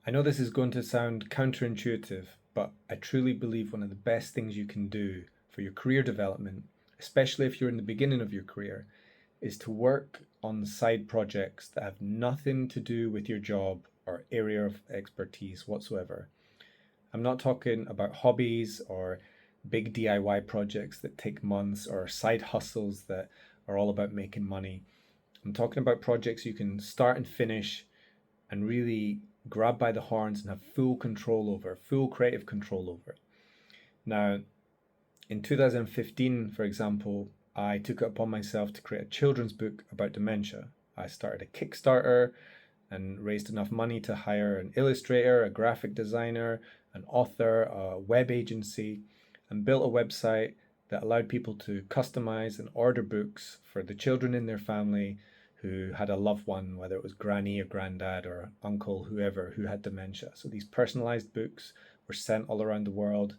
I know this is going to sound counterintuitive, but I truly believe one of the best things you can do for your career development, especially if you're in the beginning of your career, is to work on side projects that have nothing to do with your job or area of expertise whatsoever. I'm not talking about hobbies or big DIY projects that take months or side hustles that are all about making money. I'm talking about projects you can start and finish and really grab by the horns and have full control over, full creative control over. Now, in 2015, for example, I took it upon myself to create a children's book about dementia. I started a Kickstarter and raised enough money to hire an illustrator, a graphic designer, an author, a web agency, and built a website that allowed people to customize and order books for the children in their family who had a loved one, whether it was granny or granddad or uncle, whoever, who had dementia. So these personalized books were sent all around the world.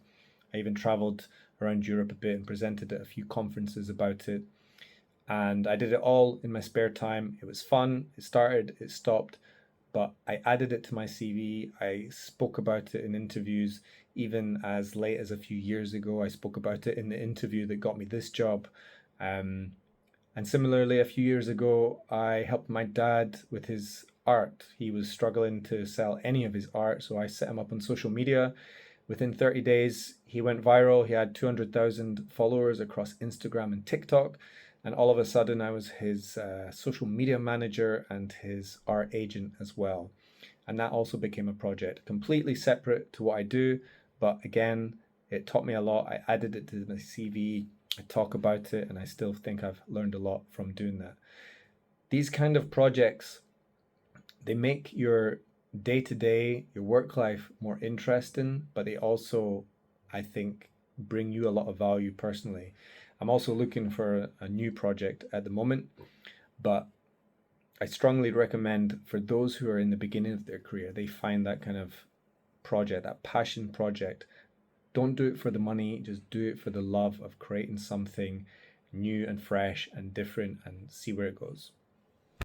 I even traveled around Europe a bit and presented at a few conferences about it. And I did it all in my spare time. It was fun. It started, it stopped, but I added it to my CV. I spoke about it in interviews, even as late as a few years ago. I spoke about it in the interview that got me this job. And similarly, a few years ago, I helped my dad with his art. He was struggling to sell any of his art, so I set him up on social media. Within 30 days, he went viral. He had 200,000 followers across Instagram and TikTok. And all of a sudden, I was his social media manager and his art agent as well. And that also became a project completely separate to what I do. But again, it taught me a lot. I added it to my CV. I talk about it, and I still think I've learned a lot from doing that. These kind of projects, they make your day to day, your work life more interesting, but they also, I think, bring you a lot of value personally. I'm also looking for a new project at the moment, but I strongly recommend for those who are in the beginning of their career, they find that kind of project, that passion project. Don't do it for the money, just do it for the love of creating something new and fresh and different and see where it goes.